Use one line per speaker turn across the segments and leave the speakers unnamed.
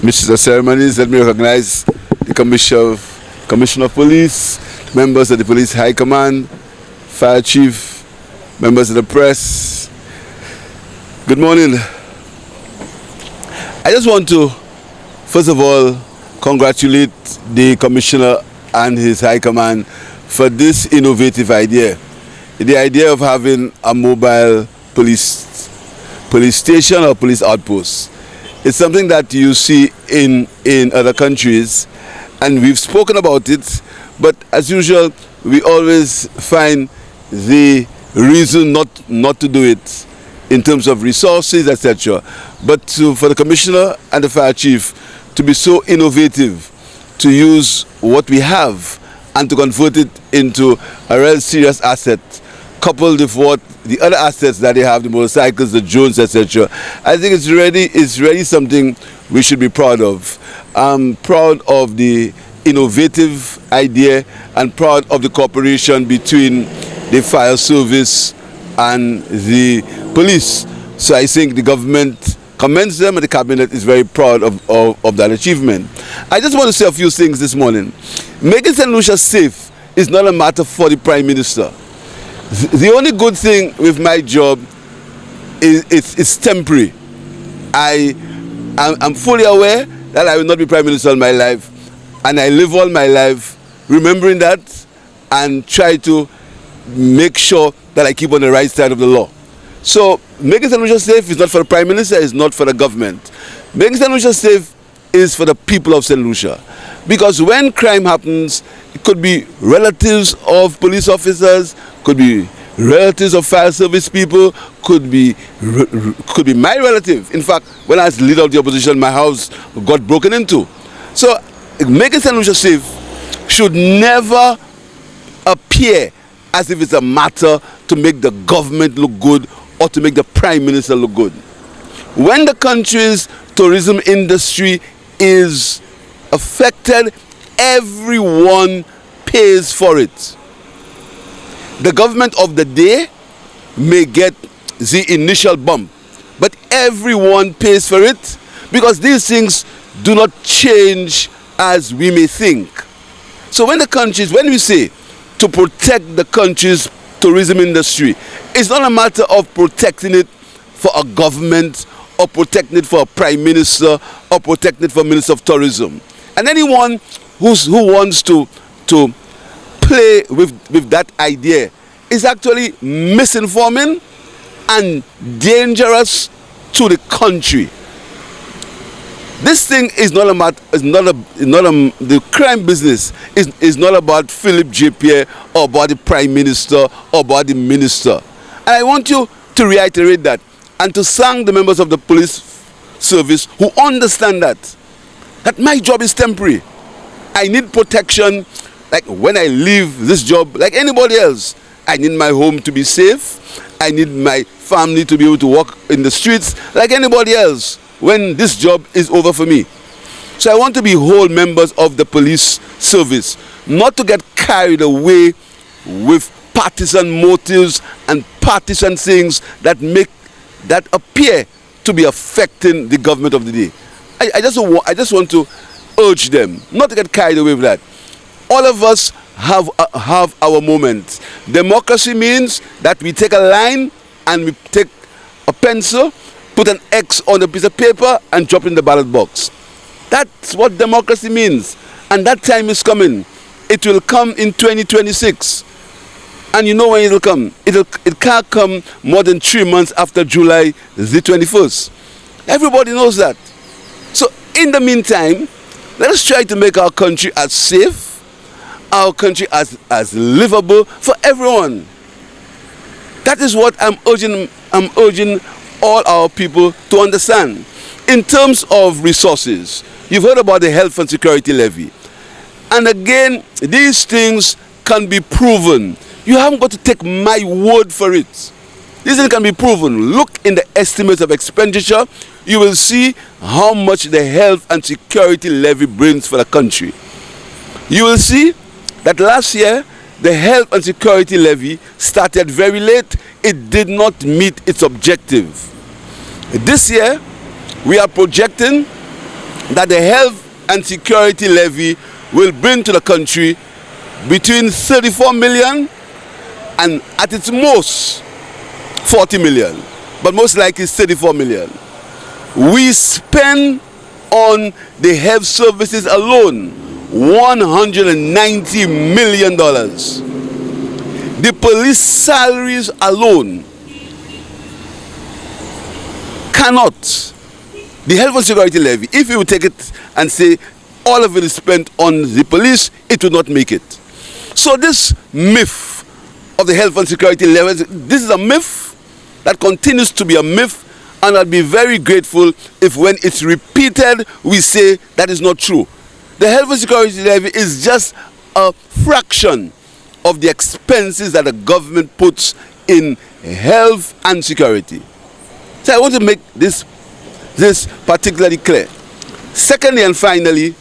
Mr. Ceremonies, let me recognize the Commissioner of Police, members of the Police High Command, Fire Chief, members of the press. Good morning. I just want to, first of all, congratulate the Commissioner and his High Command for this innovative idea. The idea of having a mobile police station or police outpost. It's something that you see in other countries, and we've spoken about it, but as usual, we always find the reason not to do it in terms of resources, etc. But for the Commissioner and the Fire Chief to be so innovative, to use what we have and to convert it into a real serious asset, coupled with what the other assets that they have, the motorcycles, the drones, etc. I think it's really something we should be proud of. I'm proud of the innovative idea and proud of the cooperation between the fire service and the police. So I think the government commends them and the cabinet is very proud of that achievement. I just want to say a few things this morning. Making St. Lucia safe is not a matter for the Prime Minister. The only good thing with my job is it's temporary. I'm fully aware that I will not be Prime Minister all my life, and I live all my life remembering that and try to make sure that I keep on the right side of the law. So making St. Lucia safe is not for the Prime Minister, it's not for the government. Making St. Lucia safe is for the people of St. Lucia. Because when crime happens, it could be relatives of police officers, could be relatives of fire service people, could be my relative. In fact, when I was leader of the opposition, my house got broken into. So making St. Lucia safe should never appear as if it's a matter to make the government look good or to make the Prime Minister look good. When the country's tourism industry is affected, everyone pays for it. The government of the day may get the initial bump, but everyone pays for it because these things do not change as we may think. So when we say to protect the country's tourism industry, it's not a matter of protecting it for a government or protecting it for a Prime Minister or protecting it for a Minister of Tourism. And anyone who wants to play with that idea is actually misinforming and dangerous to the country. This thing is not the crime business is not about Philip J. Pierre or about the Prime Minister or about the Minister. And I want you to reiterate that and to thank the members of the police service who understand that my job is temporary. I need protection. Like when I leave this job, like anybody else, I need my home to be safe. I need my family to be able to walk in the streets like anybody else when this job is over for me. So I want to be whole members of the police service, not to get carried away with partisan motives and partisan things that appear to be affecting the government of the day. I just want to urge them not to get carried away with that. All of us have our moments. Democracy means that we take a line and we take a pencil, put an X on a piece of paper and drop it in the ballot box. That's what democracy means. And that time is coming. It will come in 2026. And you know when it will come. It can't come more than 3 months after July the 21st. Everybody knows that. So in the meantime, let us try to make our country as safe, our country as livable for everyone. That is what I'm urging all our people to understand. In terms of resources, you've heard about the health and security levy. And again, these things can be proven. You haven't got to take my word for it. These things can be proven. Look in the estimates of expenditure. You will see how much the health and security levy brings for the country. You will see that last year, the health and security levy started very late. It did not meet its objective. This year, we are projecting that the health and security levy will bring to the country between 34 million and at its most 40 million, but most likely 34 million. We spend on the health services alone $190 million. The police salaries alone cannot, the health and security levy, if you take it and say all of it is spent on the police, it will not make it. So this myth of the health and security levy, this is a myth that continues to be a myth, and I'll be very grateful if when it's repeated, we say that is not true. The health and security levy is just a fraction of the expenses that the government puts in health and security. So I want to make this particularly clear. Secondly and finally,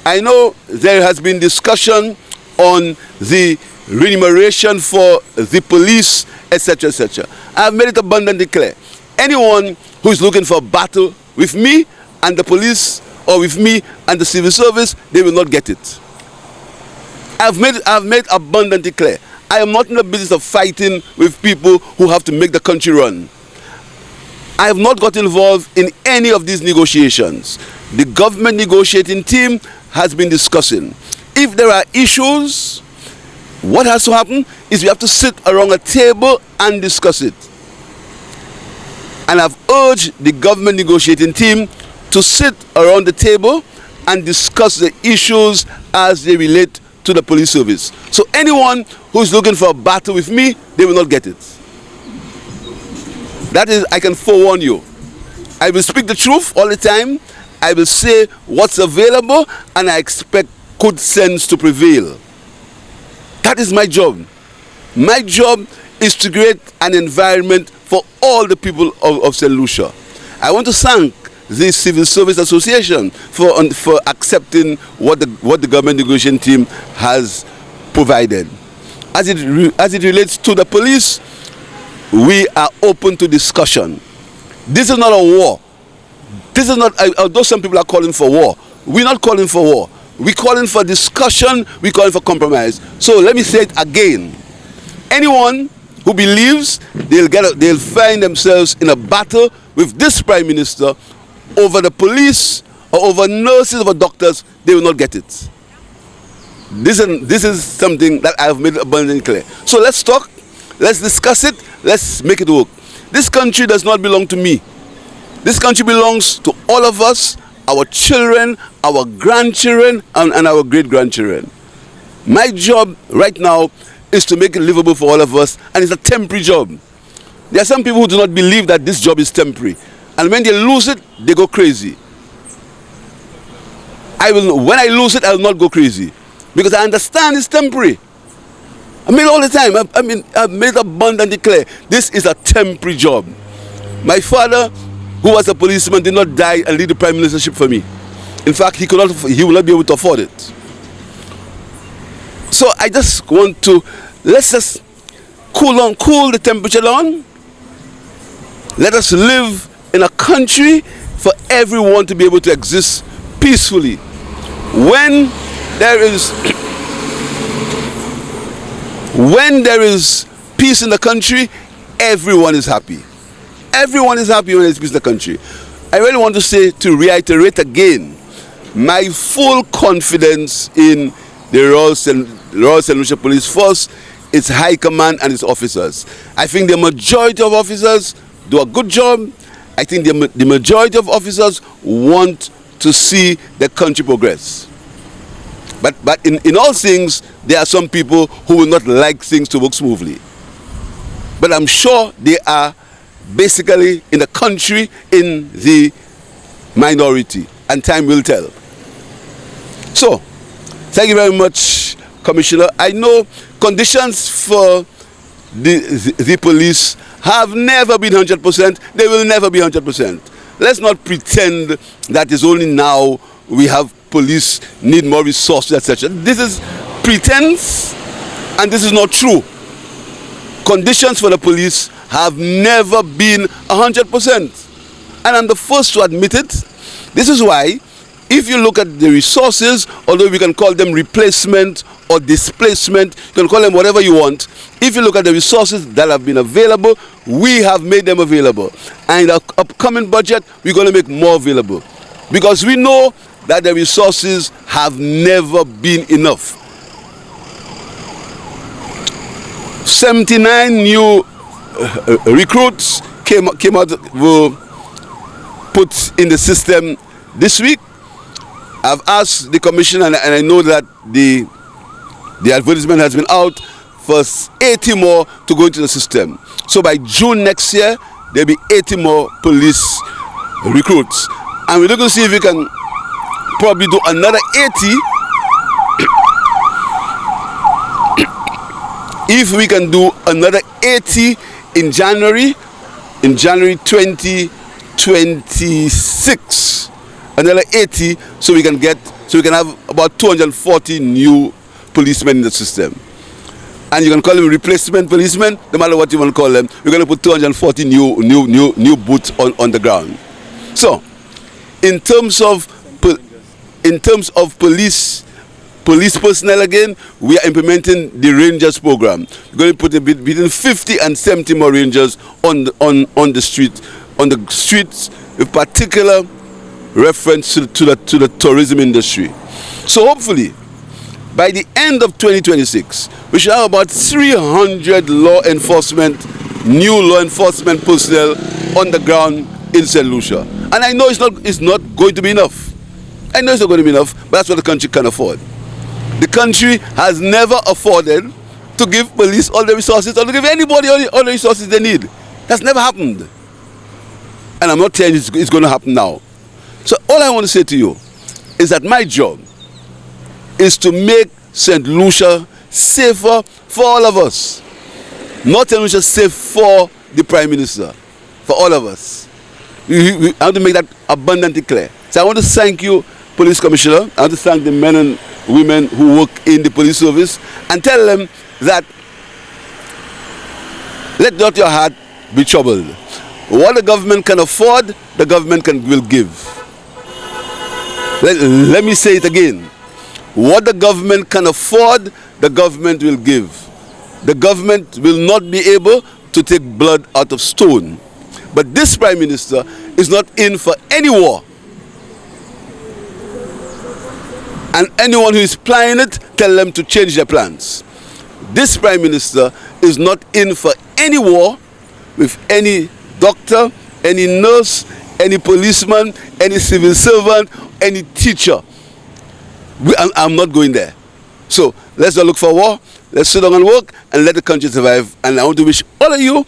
I know there has been discussion on the remuneration for the police, etc., etc. I have made it abundantly clear. Anyone who is looking for a battle with me and the police, or with me and the civil service, they will not get it. I've made abundantly clear. I am not in the business of fighting with people who have to make the country run. I have not got involved in any of these negotiations. The government negotiating team has been discussing. If there are issues, what has to happen is we have to sit around a table and discuss it. And I've urged the government negotiating team to sit around the table and discuss the issues as they relate to the police service. So anyone who's looking for a battle with me, they will not get it. That is, I can forewarn you. I will speak the truth all the time. I will say what's available, and I expect good sense to prevail. That is my job. My job is to create an environment for all the people of St. Lucia. I want to thank the Civil Service Association for accepting what the government negotiation team has provided. As it relates to the police, we are open to discussion. This is not a war. This is not, although some people are calling for war, we're not calling for war. We're calling for discussion, we're calling for compromise. So let me say it again. Anyone who believes they'll find themselves in a battle with this Prime Minister over the police or over nurses, over doctors, they will not get it. This is something that I have made abundantly clear. So let's talk, let's discuss it, let's make it work. This country does not belong to me. This country belongs to all of us, our children, our grandchildren, and our great-grandchildren. My job right now is to make it livable for all of us, and it's a temporary job. There are some people who do not believe that this job is temporary, and when they lose it, they go crazy. When I lose it, I will not go crazy, because I understand it's temporary. I mean all the time, I've made abundantly clear, this is a temporary job. My father, who was a policeman, did not die and leave the prime ministership for me. In fact, he will not be able to afford it. So I just want to, let's just cool the temperature down. Let us live in a country for everyone to be able to exist peacefully. When there is peace in the country, everyone is happy. Everyone is happy when there's peace in the country. I really want to reiterate again my full confidence in the Royal St. Lucia Police Force, its high command and its officers. I think the majority of officers do a good job. I think the majority of officers want to see the country progress. But in all things, there are some people who will not like things to work smoothly. But I'm sure they are basically in the country in the minority, and time will tell. So, thank you very much, Commissioner. I know conditions for the police have never been 100%. They will never be 100%. Let's not pretend that it's only now we have police need more resources, etc. This is pretense, and this is not true. Conditions for the police have never been 100%. And I'm the first to admit it. This is why if you look at the resources, although we can call them replacement or displacement, you can call them whatever you want. If you look at the resources that have been available, we have made them available. And in the upcoming budget, we're going to make more available. Because we know that the resources have never been enough. 79 new recruits came out, were put in the system this week. I've asked the commission, and I know that the advertisement has been out for 80 more to go into the system. So by June next year, there'll be 80 more police recruits. And we're looking to see if we can probably do another 80. If we can do another 80 in January 2026, another 80, so we can have about 240 new policemen in the system. And you can call them replacement policemen, no matter what you want to call them. We're going to put 240 new boots on the ground. So, in terms of police personnel again, we are implementing the Rangers program. We're going to put between 50 and 70 more Rangers on the streets, with particular reference to the tourism industry. So hopefully, by the end of 2026, we should have about 300 new law enforcement personnel on the ground in St. Lucia. And I know it's not going to be enough. I know it's not going to be enough, but that's what the country can afford. The country has never afforded to give police all the resources or to give anybody all the resources they need. That's never happened. And I'm not telling you it's going to happen now. So all I want to say to you is that my job is to make St. Lucia safer for all of us. Not St. Lucia safe for the Prime Minister, for all of us. I want to make that abundantly clear. So I want to thank you, Police Commissioner. I want to thank the men and women who work in the police service and tell them that let not your heart be troubled. What the government can afford, the government will give. Let me say it again. What the government can afford, the government will give. The government will not be able to take blood out of stone. But this Prime Minister is not in for any war. And anyone who is planning it, tell them to change their plans. This Prime Minister is not in for any war with any doctor, any nurse, any policeman, any civil servant, any teacher. I'm not going there. So let's not look for war. Let's sit down and work and let the country survive. And I want to wish all of you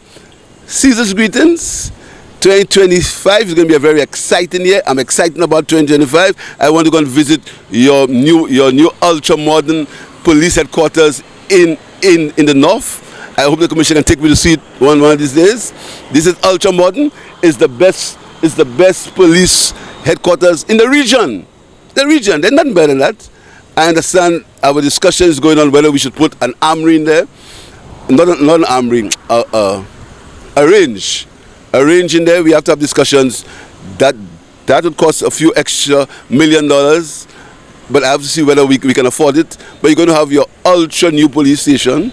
Caesar's greetings. 2025 is going to be a very exciting year. I'm excited about 2025. I want to go and visit your new ultra-modern police headquarters in the north. I hope the commission can take me to see it one of these days. This is ultra-modern. It's the best police headquarters in the region. There's nothing better than that. I understand our discussion is going on whether we should put an armory in there. Not an armory, a range in there. We have to have discussions. That would cost a few extra $1 million, but I have to see whether we can afford it. But you're going to have your ultra new police station,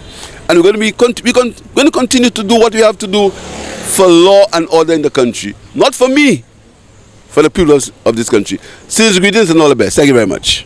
and we're going to continue to do what we have to do for law and order in the country. Not for me, for the people of this country. Season's greetings and all the best. Thank you very much.